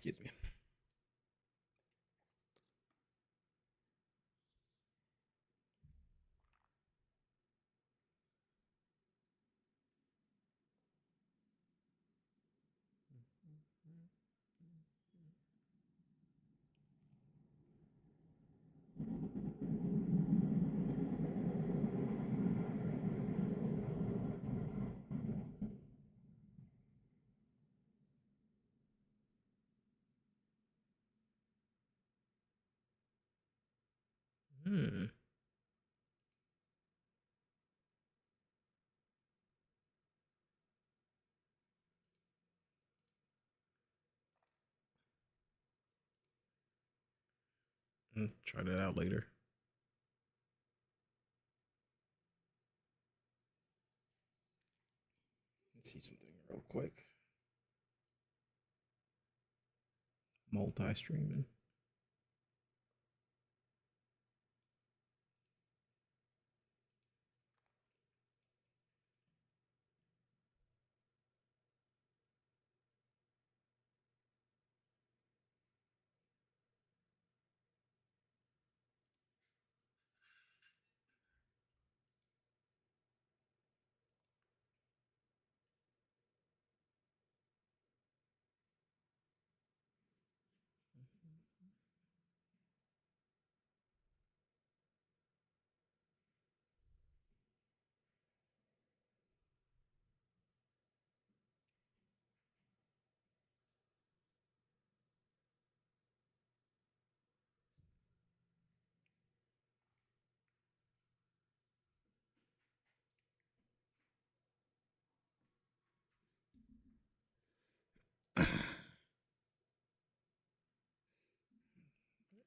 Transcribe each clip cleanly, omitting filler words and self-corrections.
Excuse me. Hmm. Try that out later. Let's see something real quick. Multi-streaming.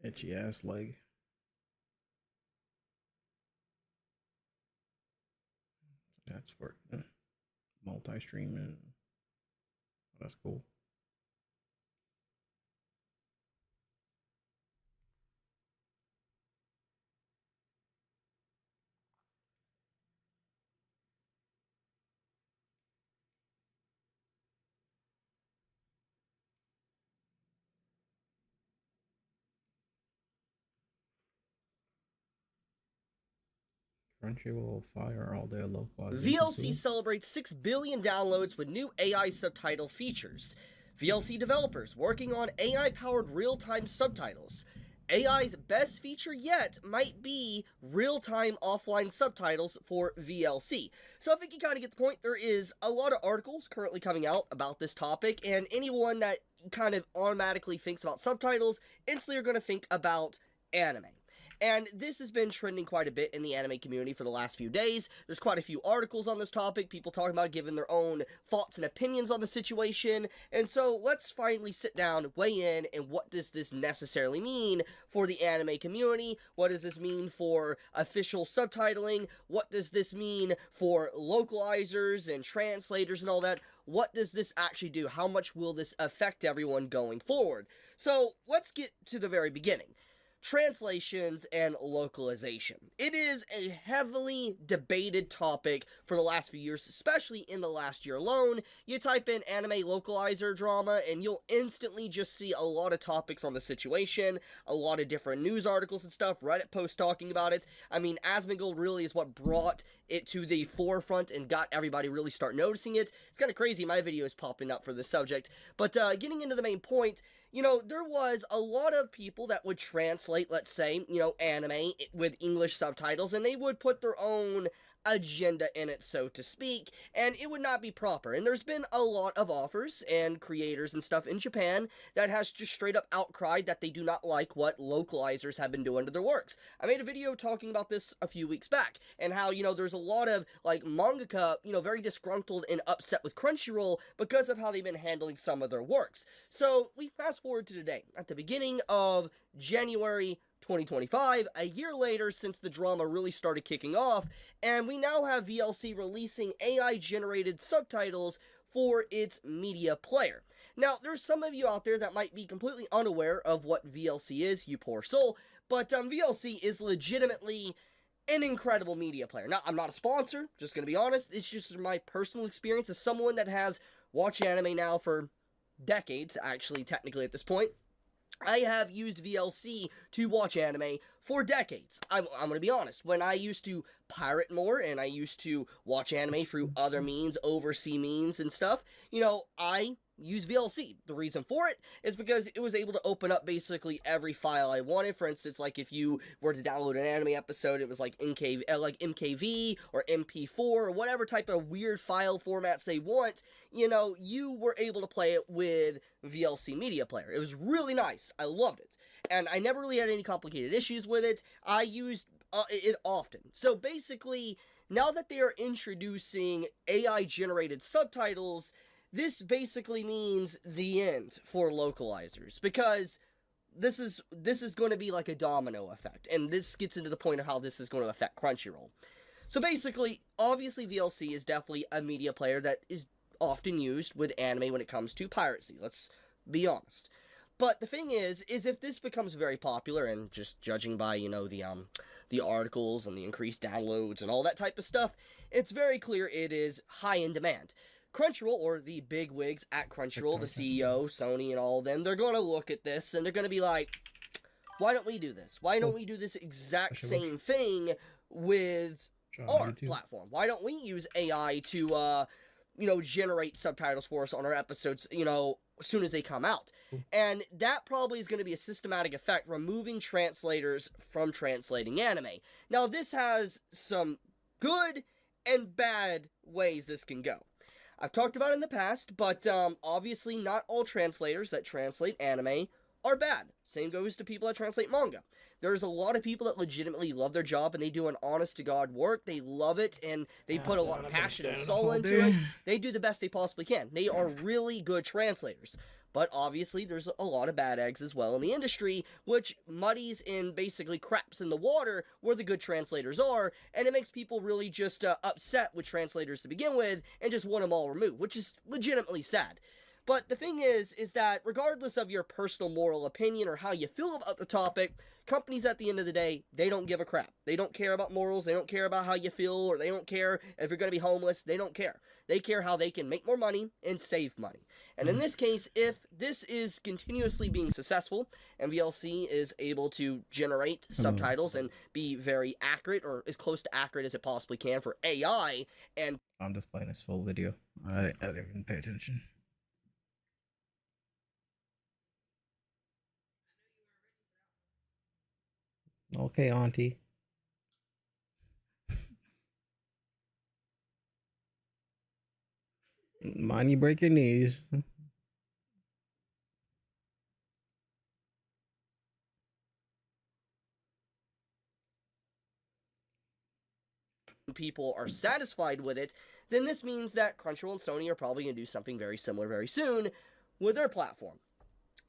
Itchy ass leg. That's working. Multi-streaming. That's cool. Crunchyroll fire all their localization. VLC celebrates 6 billion downloads with new AI subtitle features. VLC developers working on AI powered real time subtitles. AI's best feature yet might be real time offline subtitles for VLC. So, I think you kind of get the point. There is a lot of articles currently coming out about this topic, and anyone that kind of automatically thinks about subtitles instantly are going to think about anime. And this has been trending quite a bit in the anime community for the last few days. There's quite a few articles on this topic, people talking about giving their own thoughts and opinions on the situation. And so let's finally sit down, weigh in, and what does this necessarily mean for the anime community? What does this mean for official subtitling? What does this mean for localizers and translators and all that? What does this actually do? How much will this affect everyone going forward? So let's get to the very beginning. Translations and localization. It is a heavily debated topic for the last few years, especially in the last year alone. You type in anime localizer drama and you'll instantly just see a lot of topics on the situation, a lot of different news articles and stuff, Reddit posts talking about it. I mean, Asmongold really is what brought it to the forefront and got everybody really start noticing it. It's kind of crazy, my video is popping up for this subject. But getting into the main point, you know, there was a lot of people that would translate, let's say, you know, anime with English subtitles, and they would put their own agenda in it, so to speak, and it would not be proper. And there's been a lot of offers and creators and stuff in Japan that has just straight up outcried that they do not like what localizers have been doing to their works. I made a video talking about this a few weeks back, and how, you know, there's a lot of, like, mangaka, you know, very disgruntled and upset with Crunchyroll because of how they've been handling some of their works. So, we fast forward to today, at the beginning of January 2025, a year later since the drama really started kicking off, and we now have VLC releasing AI-generated subtitles for its media player. Now, there's some of you out there that might be completely unaware of what VLC is, you poor soul, but VLC is legitimately an incredible media player. Now, I'm not a sponsor, just gonna be honest, it's just my personal experience as someone that has watched anime now for decades, actually, technically at this point. I have used VLC to watch anime for decades. I'm going to be honest. When I used to pirate more and I used to watch anime through other means, oversea means and stuff, I use VLC. The reason for it is because it was able to open up basically every file I wanted. For instance, like if you were to download an anime episode, it was like MKV or MP4 or whatever type of weird file formats they want. You were able to play it with VLC Media Player. It was really nice. I loved it. And I never really had any complicated issues with it. I used it often. So basically, now that they are introducing AI-generated subtitles, this basically means the end for localizers, because this is going to be like a domino effect, and this gets into the point of how this is going to affect Crunchyroll. So basically, obviously VLC is definitely a media player that is often used with anime when it comes to piracy. Let's be honest. But the thing is if this becomes very popular, and just judging by, the articles and the increased downloads and all that type of stuff, it's very clear it is high in demand. Crunchyroll, or the big wigs at Crunchyroll, the CEO, Sony, and all of them, they're going to look at this and they're going to be like, why don't we do this? Why don't we do this exact same thing with our platform? Why don't we use AI to, generate subtitles for us on our episodes, as soon as they come out? And that probably is going to be a systematic effect, removing translators from translating anime. Now, this has some good and bad ways this can go. I've talked about it in the past, but obviously not all translators that translate anime are bad. Same goes to people that translate manga. There's a lot of people that legitimately love their job, and they do an honest-to-God work. They love it, and they put a lot of passion and soul into it. They do the best they possibly can. They are really good translators. But obviously, there's a lot of bad eggs as well in the industry, which muddies and basically craps in the water where the good translators are, and it makes people really just upset with translators to begin with, and just want them all removed, which is legitimately sad. But the thing is that regardless of your personal moral opinion or how you feel about the topic, companies at the end of the day, they don't give a crap. They don't care about morals, they don't care about how you feel, or they don't care if you're going to be homeless, they don't care. They care how they can make more money and save money. And in this case, if this is continuously being successful, and VLC is able to generate subtitles and be very accurate, or as close to accurate as it possibly can for AI, and... I'm just playing this full video. I didn't even pay attention. Okay, auntie. Mind you break your knees. people are satisfied with it, then this means that Crunchyroll and Sony are probably going to do something very similar very soon with their platform.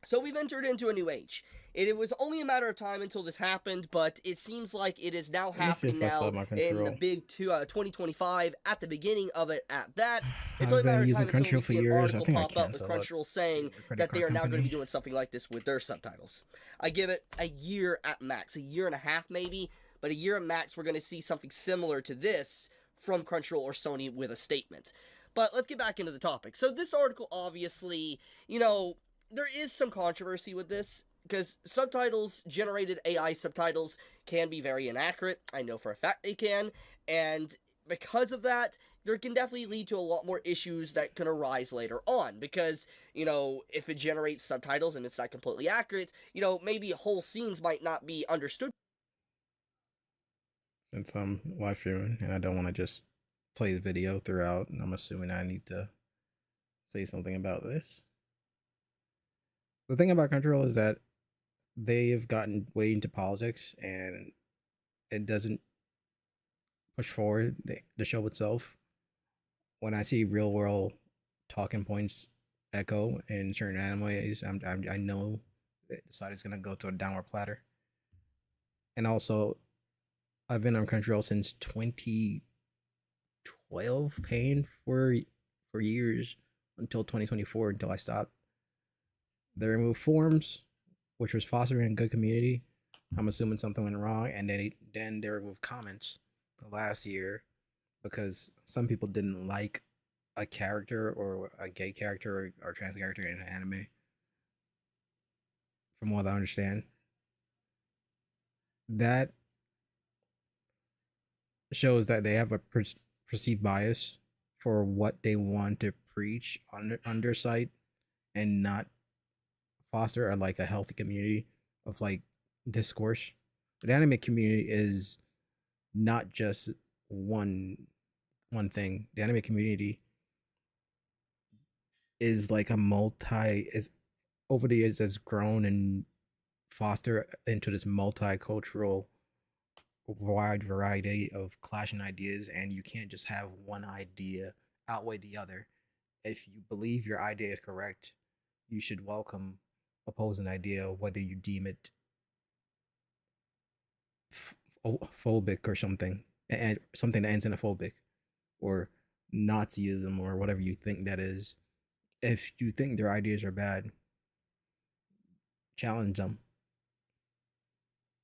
So we've entered into a new age. It was only a matter of time until this happened, but it seems like it is now happening now in the big 2025, at the beginning of it at that. It's only a matter of time until we see an article pop up with Crunchyroll saying that they are now going to be doing something like this with their subtitles. I give it a year at max, a year and a half maybe, but a year at max we're going to see something similar to this from Crunchyroll or Sony with a statement. But let's get back into the topic. So this article obviously, there is some controversy with this, because generated AI subtitles can be very inaccurate. I know for a fact they can, and because of that, there can definitely lead to a lot more issues that can arise later on, because, if it generates subtitles and it's not completely accurate, maybe whole scenes might not be understood. Since I'm live streaming and I don't want to just play the video throughout, and I'm assuming I need to say something about this. The thing about Crunchyroll is that they have gotten way into politics, and it doesn't push forward the show itself. When I see real world talking points echo in certain animes, I know that the site is gonna go to a downward platter. And also, I've been on Crunchyroll since 2012, paying for years until 2024, until I stopped. They removed forums, which was fostering a good community. I'm assuming something went wrong, and then they removed comments last year because some people didn't like a character or a gay character or trans character in an anime, from what I understand, that shows that they have a perceived bias for what they want to preach on their site, and not foster like a healthy community of like discourse. The anime community is not just one thing. The anime community is like a multi is over the years has grown and foster into this multicultural wide variety of clashing ideas, and you can't just have one idea outweigh the other. If you believe your idea is correct, you should welcome opposing idea, whether you deem it phobic or something, and something that ends in a phobic, or Nazism, or whatever you think that is. If you think their ideas are bad, challenge them.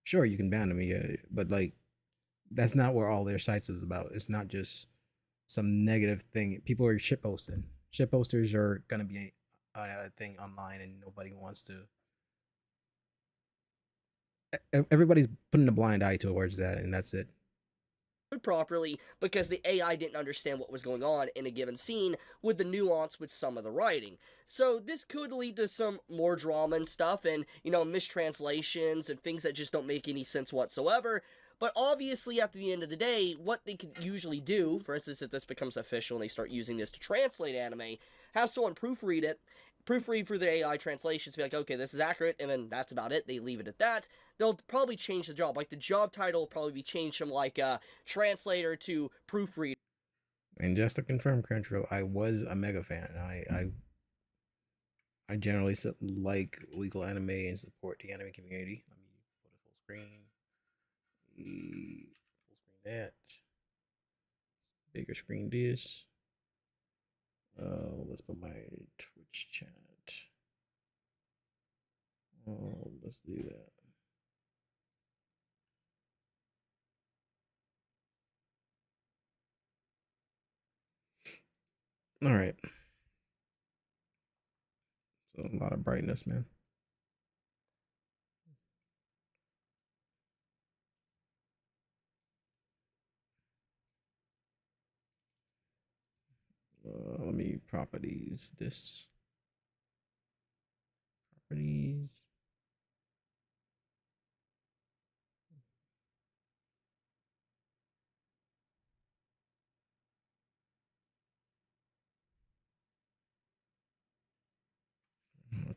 Sure, you can ban them, yeah, but like that's not what all their sites is about. It's not just some negative thing. People are shit posting. Shit posters are gonna be a thing online, and nobody wants to. Everybody's putting a blind eye towards that, and that's it. Properly because the AI didn't understand what was going on in a given scene with the nuance with some of the writing. So this could lead to some more drama and stuff, and mistranslations and things that just don't make any sense whatsoever. But obviously, at the end of the day, what they could usually do, for instance, if this becomes official and they start using this to translate anime, have someone proofread through the AI translations, be like, okay, this is accurate, and then that's about it. They leave it at that. They'll probably change the job. Like, the job title will probably be changed from, like, translator to proofreader. And just to confirm, Crunchyroll, I was a mega fan. I generally like legal anime and support the anime community. Let me put a full screen. Full screen that. Bigger screen this. Let's put my Twitch chat. Oh, let's do that. All right. So a lot of brightness, man. Let me properties this. Properties.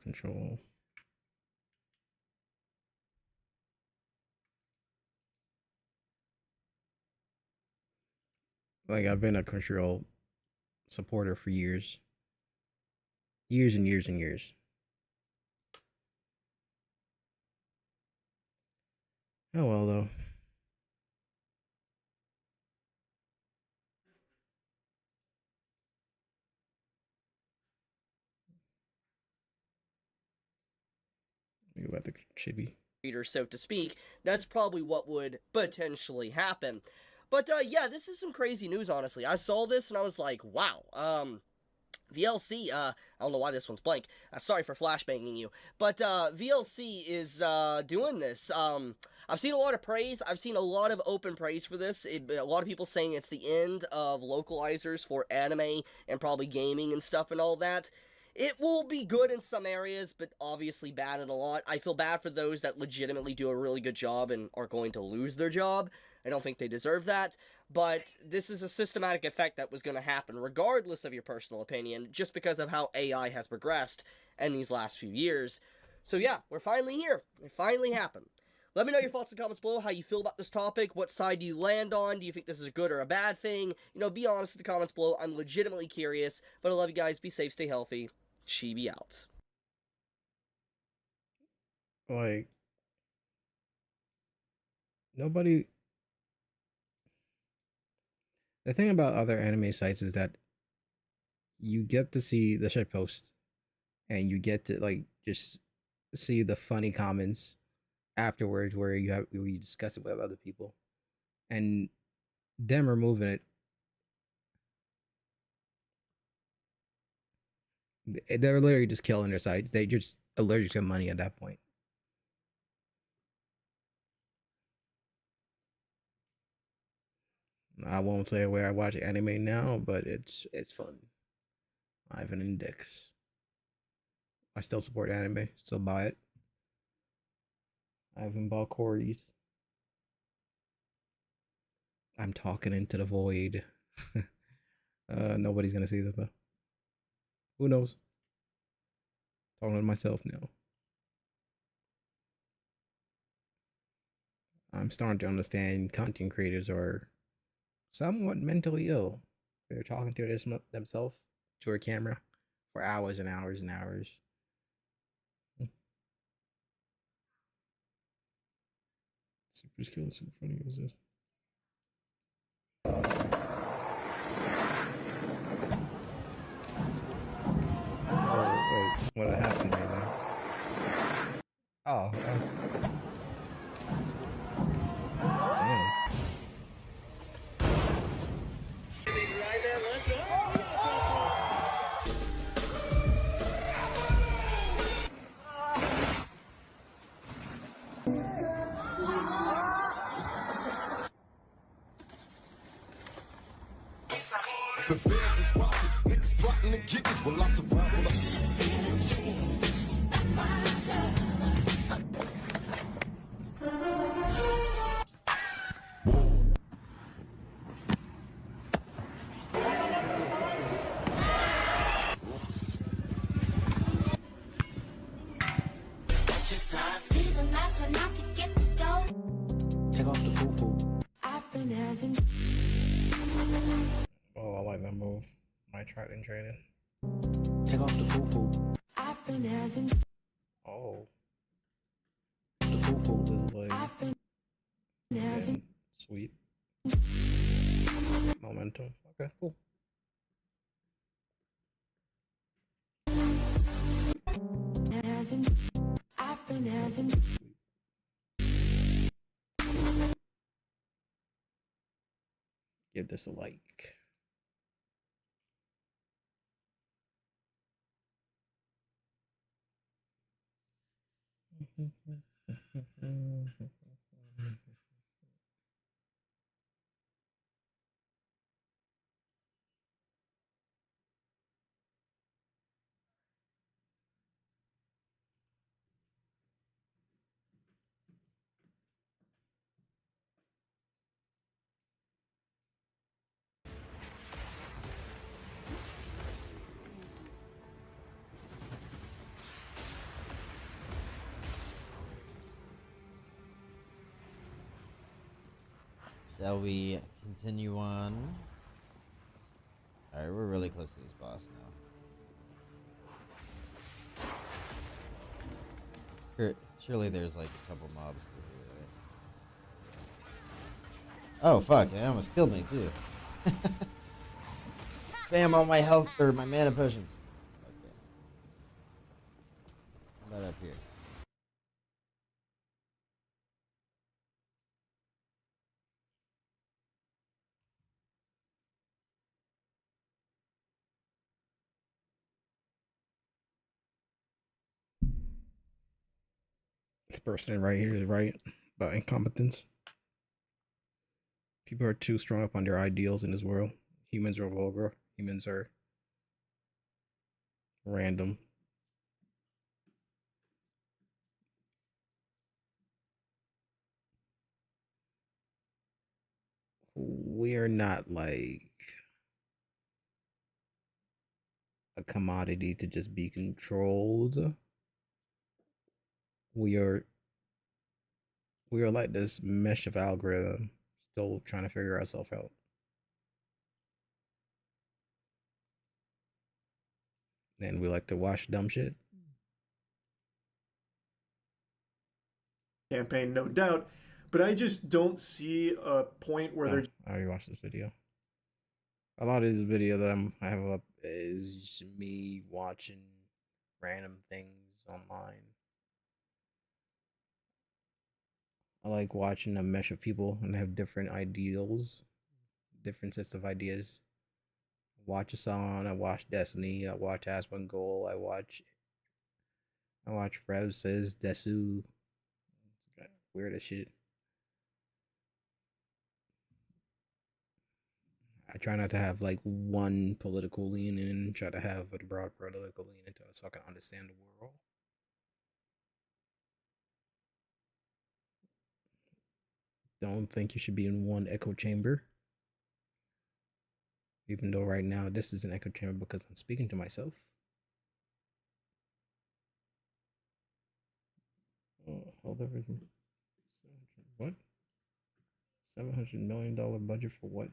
Control. Like I've been a Crunchyroll supporter for years. Years and years and years. Oh well though. You got the chibi. So to speak, that's probably what would potentially happen. But yeah, this is some crazy news, honestly. I saw this and I was like, wow. VLC, I don't know why this one's blank. Sorry for flashbanging you. But VLC is doing this. I've seen a lot of praise. I've seen a lot of open praise for this. A lot of people saying it's the end of localizers for anime and probably gaming and stuff and all that. It will be good in some areas, but obviously bad in a lot. I feel bad for those that legitimately do a really good job and are going to lose their job. I don't think they deserve that, but this is a systematic effect that was going to happen regardless of your personal opinion, just because of how AI has progressed in these last few years. So yeah, we're finally here. It finally happened. Let me know your thoughts in the comments below, how you feel about this topic, what side do you land on, do you think this is a good or a bad thing? Be honest in the comments below, I'm legitimately curious, but I love you guys, be safe, stay healthy, Chibi out. Like nobody. The thing about other anime sites is that you get to see the shit post, and you get to like just see the funny comments afterwards where you discuss it with other people, and them removing it They're literally just killing their sites. They're just allergic to money at that point. I won't say where I watch anime now, but it's fun. I have an index. I still support anime. Still buy it. I haven't bought Corey's. I'm talking into the void. Nobody's gonna see this, but who knows? Talking to myself now. I'm starting to understand content creators are somewhat mentally ill. They're talking to themselves to a camera for hours and hours and hours. Super skill, super funny. Is this? Oh wait, what happened right now? Oh, damn. The feds is watching, niggas plotting to get it. Well, I survive. Take off the foo-foo. Oh, I like that move. Might try it in training. Take off the foo-foo. Oh, The foo-foo. this is like yeah, sweet momentum. Okay, cool. Give this a like. Shall we continue on? Alright, we're really close to this boss now. Surely there's like a couple mobs through here, right? Oh fuck, they almost killed me too. Spam all my health or my mana potions. Okay. How about up here? This person right here is right about incompetence. People are too strung up on their ideals in this world. Humans are vulgar. Humans are random. We're not like a commodity to just be controlled. We are like this mesh of algorithm, still trying to figure ourselves out. And we like to watch dumb shit. Campaign, no doubt. But I just don't see a point where they're. I already watched this video. A lot of this video that I have up is me watching random things online. I like watching a mesh of people and have different ideals, different sets of ideas, watch a song. I watch Destiny. I watch Asmongold. I watch Rev says Desu. Weird as shit. I try not to have like one political lean in. Try to have a broad political lean into it so I can understand the world. Don't think you should be in one echo chamber. Even though right now this is an echo chamber because I'm speaking to myself. Hold everything. What? $700 million budget for what?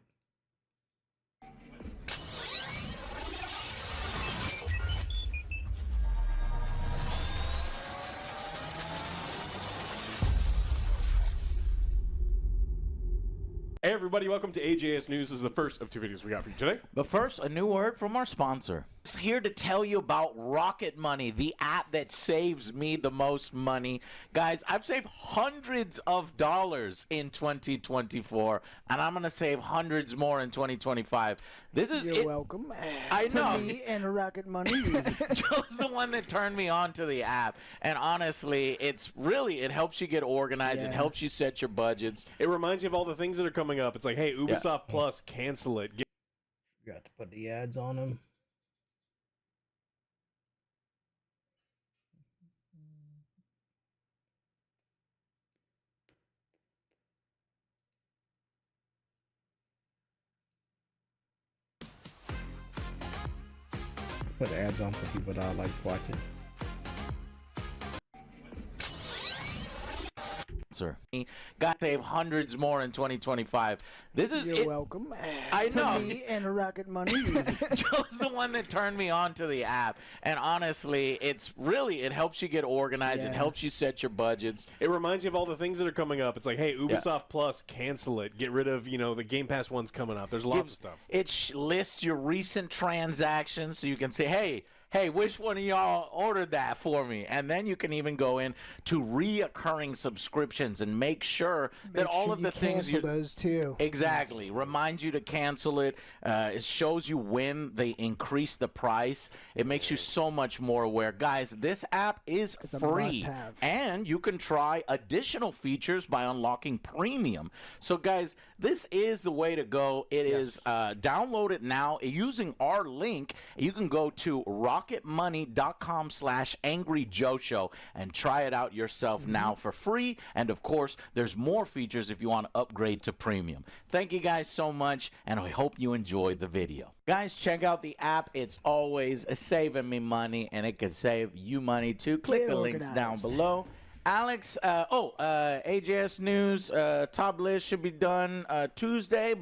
Hey everybody, welcome to AJS News. This is the first of two videos we got for you today. But first, a new word from our sponsor. It's here to tell you about Rocket Money, the app that saves me the most money. Guys, I've saved hundreds of dollars in 2024, and I'm going to save hundreds more in 2025. This is You're welcome. I know. To me and Rocket Money. Joe's the one that turned me on to the app. And honestly, it helps you get organized. It helps you set your budgets. It reminds you of all the things that are coming up. It's like, hey, Ubisoft Plus, cancel it. Forgot to put the ads on them. Put ads on for people that I like watching. Got to save hundreds more in 2025. This is You're welcome. I know. To me and Rocket Money. Joe's the one that turned me on to the app. And honestly, it helps you get organized. It helps you set your budgets. It reminds you of all the things that are coming up. It's like, hey, Ubisoft Plus, cancel it. Get rid of, the Game Pass one's coming up. There's lots of stuff. It lists your recent transactions so you can say, hey, which one of y'all ordered that for me? And then you can even go in to reoccurring subscriptions and make sure that all of the things you those too. Exactly. Reminds you to cancel it. It shows you when they increase the price. It makes you so much more aware. Guys, this app is free. And you can try additional features by unlocking premium. So guys, this is the way to go. It is download it now using our link. You can go to rocketmoney.com/angryjoeshow and try it out yourself now for free. And of course, there's more features if you want to upgrade to premium. Thank you guys so much, and I hope you enjoyed the video. Guys, check out the app. It's always saving me money, and it can save you money too. Click the links down below. Alex, AJS News, top list should be done Tuesday,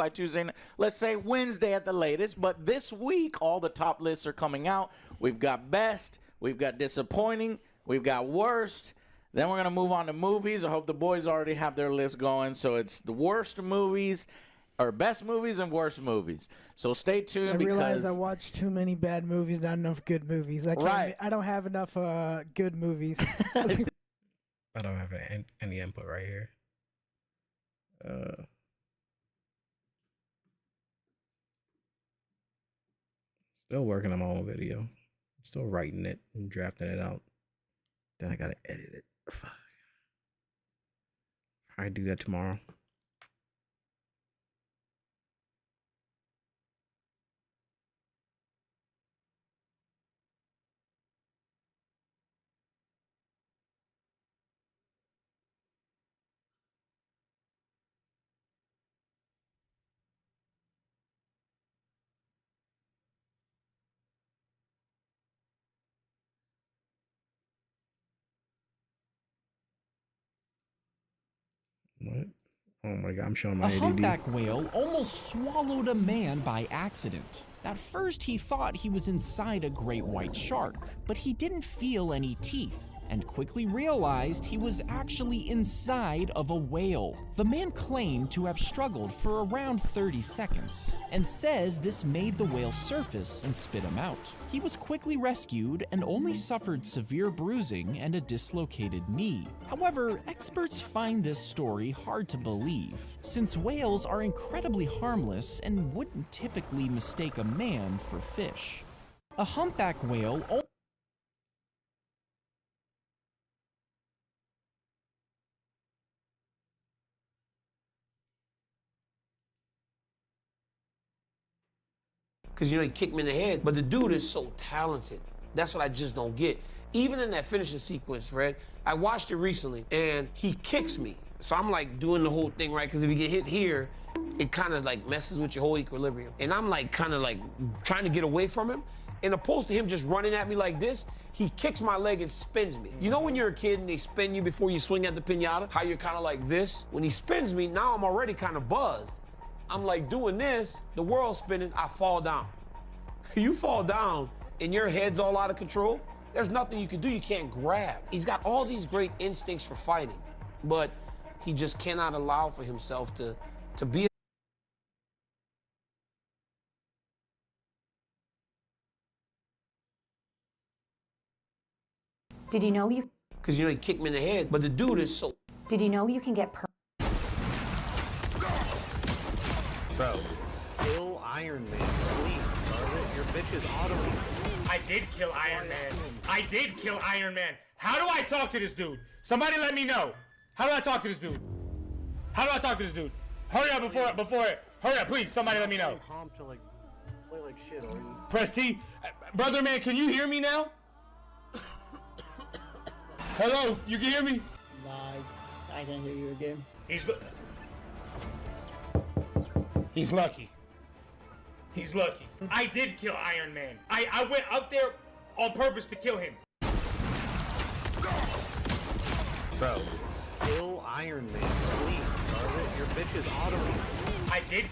let's say Wednesday at the latest. But this week, all the top lists are coming out. We've got best, we've got disappointing, we've got worst. Then we're going to move on to movies. I hope the boys already have their list going. So it's the worst movies, or best movies and worst movies. So stay tuned. I realize I watched too many bad movies, not enough good movies. I don't have enough good movies. I don't have any input right here. Still working on my own video. Still writing it and drafting it out. Then I gotta edit it. Fuck. I do that tomorrow. What? Oh my god, I'm showing my A ADD. humpback whale almost swallowed a man by accident. At first, he thought he was inside a great white shark, but he didn't feel any teeth. and quickly realized he was actually inside of a whale. The man claimed to have struggled for around 30 seconds and says this made the whale surface and spit him out. He was quickly rescued and only suffered severe bruising and a dislocated knee. However, experts find this story hard to believe, since whales are incredibly harmless and wouldn't typically mistake a man for fish. A humpback whale because, you know, he kicked me in the head. But the dude is so talented. That's what I just don't get. Even in that finishing sequence, Fred, I watched it recently, and he kicks me. So I'm like doing the whole thing, right? Because if you get hit here, it kind of like messes with your whole equilibrium. And I'm like kind of like trying to get away from him. And opposed to him just running at me like this, he kicks my leg and spins me. You know when you're a kid and they spin you before you swing at the piñata? How you're kind of like this? When he spins me, now I'm already kind of buzzed. I'm like doing this, the world's spinning, I fall down. You fall down and your head's all out of control, there's nothing you can do, you can't grab. He's got all these great instincts for fighting, but he just cannot allow for himself to be. Did you know you? Because, you know, he kicked me in the head, but the dude is so. Did you know you can get Bro, kill Iron Man, please, Scarlet. Your bitch is auto. I did kill Iron Man. I did kill Iron Man. How do I talk to this dude? Somebody let me know. How do I talk to this dude? How do I talk to this dude? Hurry up hurry up, please. Somebody let me know. Press T. Brother man, can you hear me now? Hello, you can hear me? I can't hear you again. He's lucky. He's lucky. I did kill Iron Man. I went up there on purpose to kill him. Bro, kill Iron Man, please, Scarlet. Your bitch is auto. I did.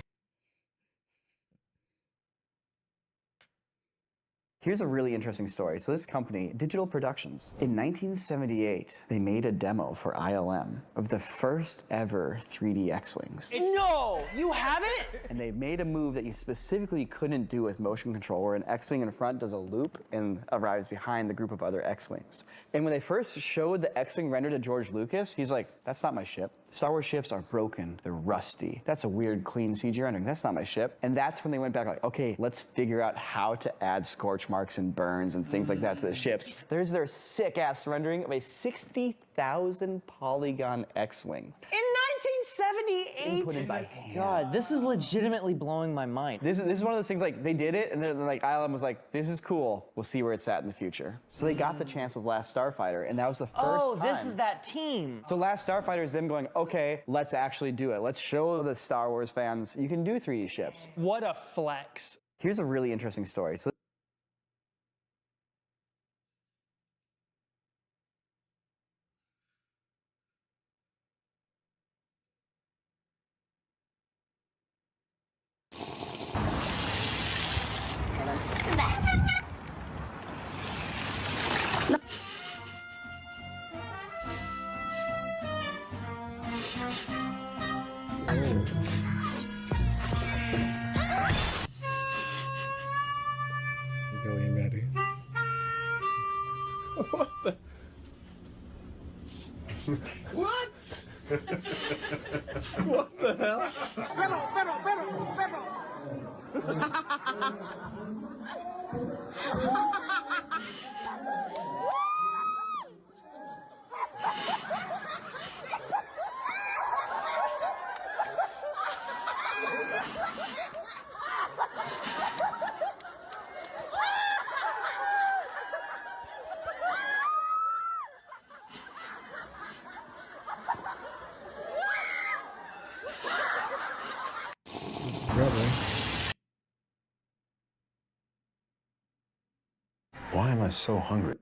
Here's a really interesting story. So this company, Digital Productions, in 1978, they made a demo for ILM of the first ever 3D X-Wings. No, you have it? And they made a move that you specifically couldn't do with motion control, where an X-Wing in front does a loop and arrives behind the group of other X-Wings. And when they first showed the X-Wing rendered to George Lucas, he's like, that's not my ship. Star Wars ships are broken, they're rusty. That's a weird, clean CG rendering. That's not my ship. And that's when they went back like, okay, let's figure out how to add scorch marks and burns and things like that to the ships. There's their sick-ass rendering of a 60,000 polygon X-Wing. In 1978? Inputted by hand. God, this is legitimately blowing my mind. This is one of those things, like, they did it, and then like ILM was like, this is cool, we'll see where it's at in the future. So they got the chance with Last Starfighter, and that was the first time. This is that team. So Last Starfighter is them going, okay, let's actually do it. Let's show the Star Wars fans you can do 3D ships. What a flex. Here's a really interesting story. So Billy and Maddie. What the? What? What the hell? Why am I so hungry?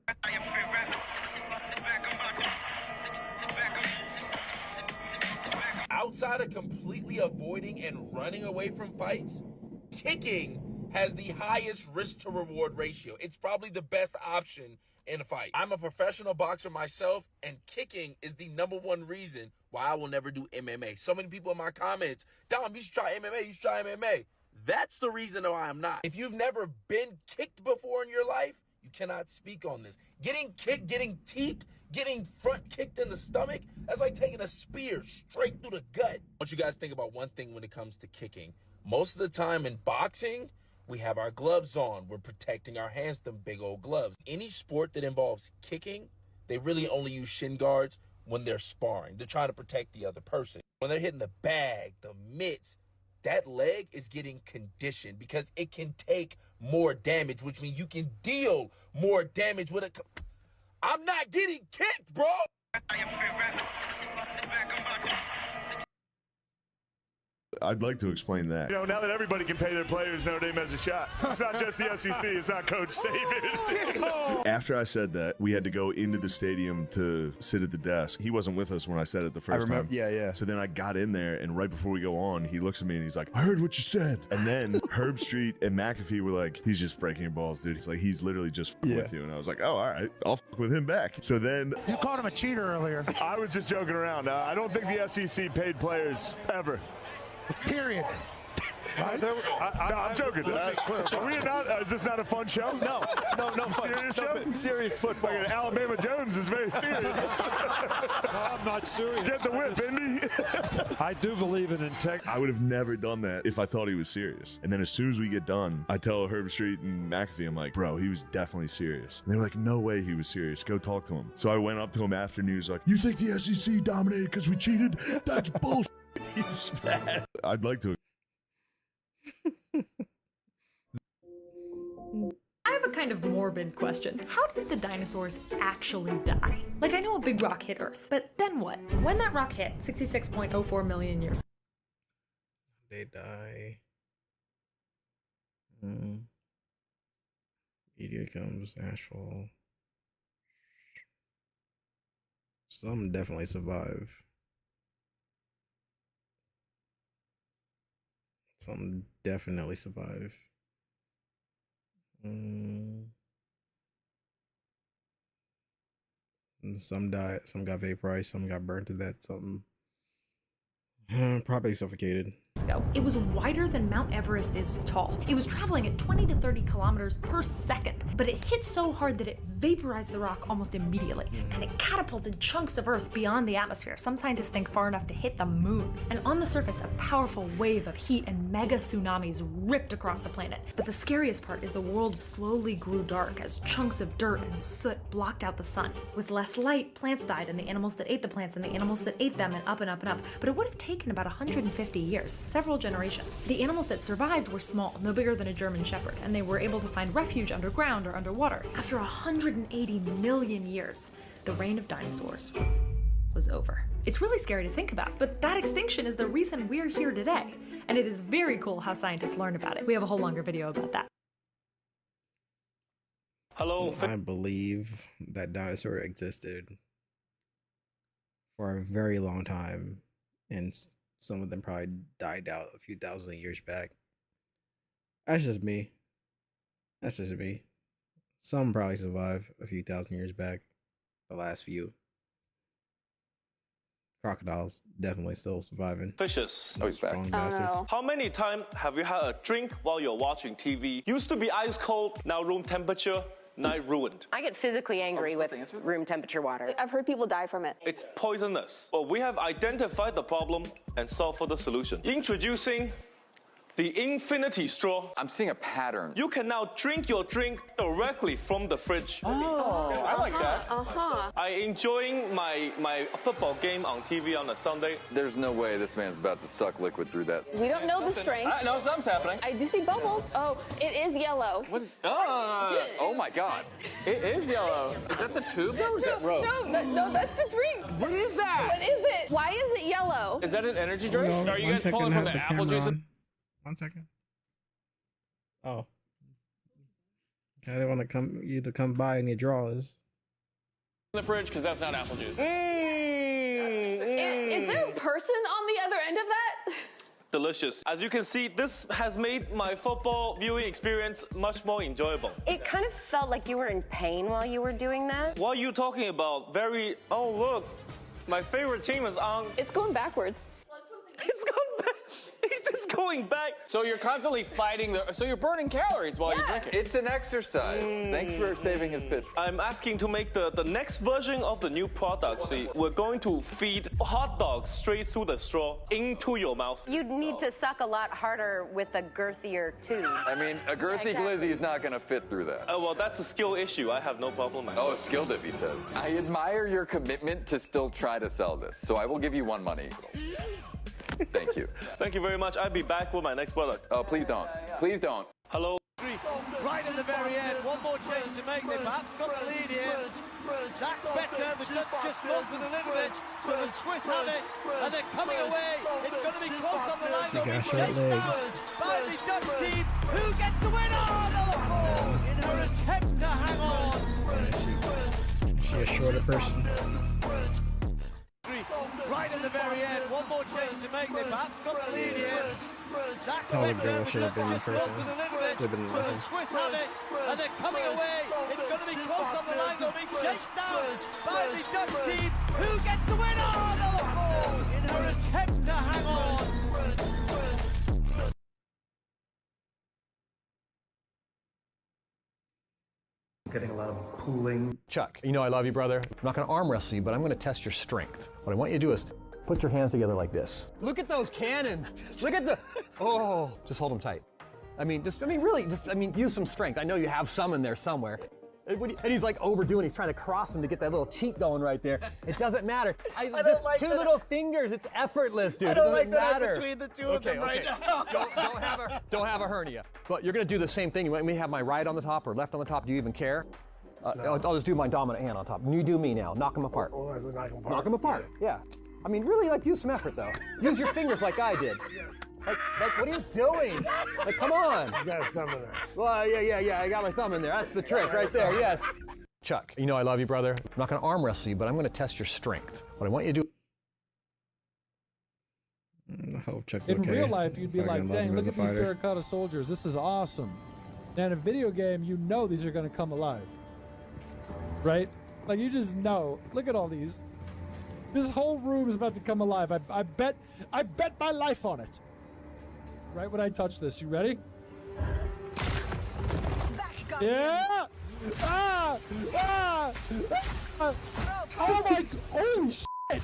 Outside of completely avoiding and running away from fights, kicking has the highest risk to reward ratio. It's probably the best option in a fight. I'm a professional boxer myself, and kicking is the #1 reason why I will never do MMA. So many people in my comments, Dom, you should try MMA, you should try MMA. That's the reason why I'm not. If you've never been kicked before in your life, you cannot speak on this. Getting kicked, getting teeped, getting front kicked in the stomach, that's like taking a spear straight through the gut. I want you guys to think about one thing when it comes to kicking. Most of the time in boxing, we have our gloves on. We're protecting our hands with them big old gloves. Any sport that involves kicking, they really only use shin guards when they're sparring. They're trying to protect the other person. When they're hitting the bag, the mitts, that leg is getting conditioned because it can take more damage, which means you can deal more damage with it. I'm not getting kicked, bro. I'd like to explain that. You know, now that everybody can pay their players, Notre Dame has a shot. It's not just the SEC. It's not Coach Saban. After I said that, we had to go into the stadium to sit at the desk. He wasn't with us when I said it the first time. Yeah. So then I got in there, and right before we go on, he looks at me and he's like, I heard what you said. And then Herb Street and McAfee were like, he's just breaking your balls, dude. He's like, he's literally just with you. And I was like, oh, all right, I'll with him back. So then... You called him a cheater earlier. I was just joking around. I don't think the SEC paid players ever. Period. I'm joking. Are we not? Is this not a fun show? No fun. Serious show? Serious football. Like Alabama Jones is very serious. No, I'm not serious. Get the whip, Indy. I do believe in integrity. I would have never done that if I thought he was serious. And then as soon as we get done, I tell Herb Street and McAfee, I'm like, bro, he was definitely serious. And they were like, no way he was serious. Go talk to him. So I went up to him after news like, you think the SEC dominated because we cheated? That's bullshit. He's bad. I'd like to. I have a kind of morbid question. How did the dinosaurs actually die? Like, I know a big rock hit Earth, but then what? When that rock hit 66.04 million years they die. Meteor comes, ashfall. Some definitely survive. Some definitely survive. Some died, some got vaporized, some got burned to death, some probably suffocated. ago. It was wider than Mount Everest is tall. It was traveling at 20 to 30 kilometers per second, but it hit so hard that it vaporized the rock almost immediately, and it catapulted chunks of Earth beyond the atmosphere. Some scientists think far enough to hit the moon. And on the surface, a powerful wave of heat and mega tsunamis ripped across the planet. But the scariest part is the world slowly grew dark as chunks of dirt and soot blocked out the sun. With less light, plants died, and the animals that ate the plants, and the animals that ate them, and up and up and up. But it would have taken about 150 years, several generations. The animals that survived were small, no bigger than a German shepherd, and they were able to find refuge underground or underwater. After 180 million years, the reign of dinosaurs was over. It's really scary to think about, but that extinction is the reason we're here today. And it is very cool how scientists learn about it. We have a whole longer video about that. Hello. I believe that dinosaur existed for a very long time, and some of them probably died out a few thousand years back. That's just me. That's just me. Some probably survived a few thousand years back. The last few. Crocodiles definitely still surviving. Fishes. Oh, he's back. How many times have you had a drink while you're watching TV? Used to be ice cold, now room temperature. Night ruined. I get physically angry with room temperature water. I've heard people die from it. It's poisonous. But we have identified the problem and solved for the solution. Introducing the Infinity Straw. I'm seeing a pattern. You can now drink your drink directly from the fridge. Oh, I like that. I enjoying my football game on TV on a Sunday. There's no way this man's about to suck liquid through that. We don't know the strength. I know something's happening. I do see bubbles. Oh, it is yellow. What is? Oh my God. It is yellow. Is that the tube though, or is that rope? No, that's the drink. What is that? What is it? Why is it yellow? Is that an energy drink? Hold on, Are you guys pulling I from have the apple juice? 1 second. Oh. I didn't want to come by in your drawers. In the fridge, because that's not apple juice. Is there a person on the other end of that? delicious. As you can see, this has made my football viewing experience much more enjoyable. It kind of felt like you were in pain while you were doing that. What are you talking about? Oh, look, my favorite team is on. It's going backwards. It's going back. It's going back. So you're constantly fighting so you're burning calories while you're drinking. It's an exercise. Thanks for saving his pitch. I'm asking to make the next version of the new product. See, we're going to feed hot dogs straight through the straw into your mouth. You'd need to suck a lot harder with a girthier tube. I mean, a girthy glizzy's not going to fit through that. Well, that's a skill issue. I have no problem myself. Oh, skill dip, he says. I admire your commitment to still try to sell this, so I will give you 1 money. Thank you. Thank you very much. I'll be back with my next product. Oh, please don't. Please don't. Hello. Right at the very end, one more change to make. They perhaps got the lead here. That's better. The Dutch just faltered a little bit. So the Swiss have it, and they're coming away. It's going to be close on the line. They'll be chased down by the Dutch team. Who gets the win? Oh, another fall in her attempt to hang on. She a shorter person. Right at the very end, one more change to make. They perhaps got the lead here. That's Taller better. girl The should have Dutch been the just first faltered a little bit. Should have been So the Swiss have it, and they're coming away. It's going to be close on the line. They'll be chased down by the Dutch team. Who gets the win? Oh, another fall in her attempt to hang on. Getting a lot of pulling. Chuck, you know I love you, brother. I'm not going to arm wrestle you, but I'm going to test your strength. What I want you to do is put your hands together like this. Look at those cannons. Look at the, oh, just hold them tight. Really, use some strength. I know you have some in there somewhere. And he's like overdoing, he's trying to cross him to get that little cheek going right there. It doesn't matter. I don't just like two that. little fingers, it's effortless, dude. I don't It like doesn't that I'm matter. between the two of them right now. Don't have a hernia. But you're gonna do the same thing. You want me to have my right on the top or left on the top? Do you even care? I'll just do my dominant hand on top. You do me now. Knock them apart. Oh, knock them apart. Knock them apart. Yeah. I mean, really, use some effort though. Use your fingers like I did. Like, what are you doing? Like, come on. You got a thumb in there. Well, yeah. I got my thumb in there. That's the trick right there. Yes. Chuck, you know I love you, brother. I'm not going to arm wrestle you, but I'm going to test your strength. What I want you to do. I hope Chuck's In okay. real life, you'd be Fucking like, love dang, him look as a at these fighter. terracotta soldiers. This is awesome. And in a video game, you know these are going to come alive. Right? Like, you just know. Look at all these. This whole room is about to come alive. I bet my life on it. Right when I touch this. You ready? Yeah! Ah! Ah! Ah! Oh my! Oh shit!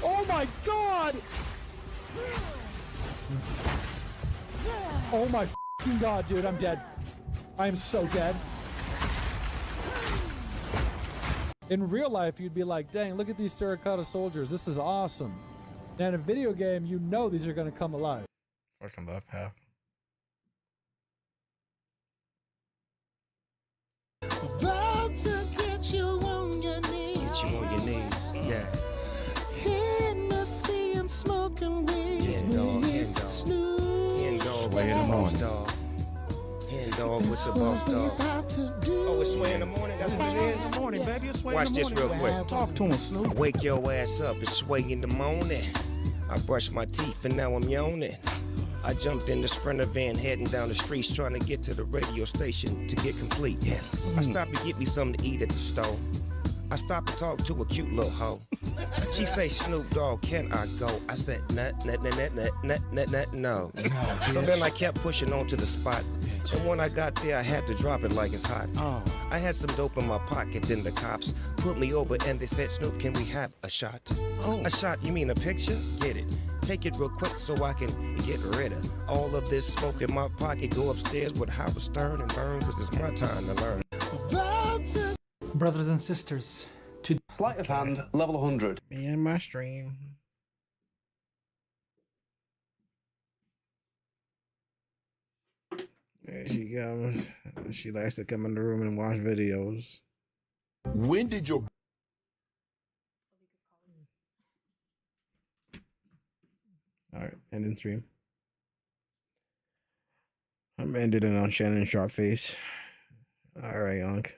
Oh my god! Oh my fucking god, dude! I'm dead. I am so dead. In real life, you'd be like, dang, look at these terracotta soldiers. This is awesome. And in a video game, you know these are going to come alive. Fucking love half. About to get you on your knees. Get you on your knees, yeah. Hennessy and smoking weed. Hen dog, hen dog. Hen dog with the boss dog. Hen dog with the boss dog. Oh, it's Sway in the morning? That's what it is? In the morning, baby. It's Sway Watch in the this morning. real quick. Talk to him, Snoop. Wake your ass up, it's Sway in the morning. I brushed my teeth and now I'm yawning. I jumped in the Sprinter van heading down the streets trying to get to the radio station to get complete. Yes. I stopped to get me something to eat at the store. I stopped to talk to a cute little hoe. She say, Snoop Dogg, can I go? I said, no. So then I kept pushing on to the spot. And when I got there, I had to drop it like it's hot. Oh. I had some dope in my pocket, then the cops put me over and they said, Snoop, can we have a shot? Oh. A shot, you mean a picture? Get it. Take it real quick so I can get rid of all of this smoke in my pocket. Go upstairs with Howard Stern and burn, cause it's my time to learn. Brothers and sisters, to sleight of hand, level 100. Me and my stream. There she comes. She likes to come in the room and watch videos. When did your Alright, ending stream. I'm ending it on Shannon Sharpface. Alright, Unc.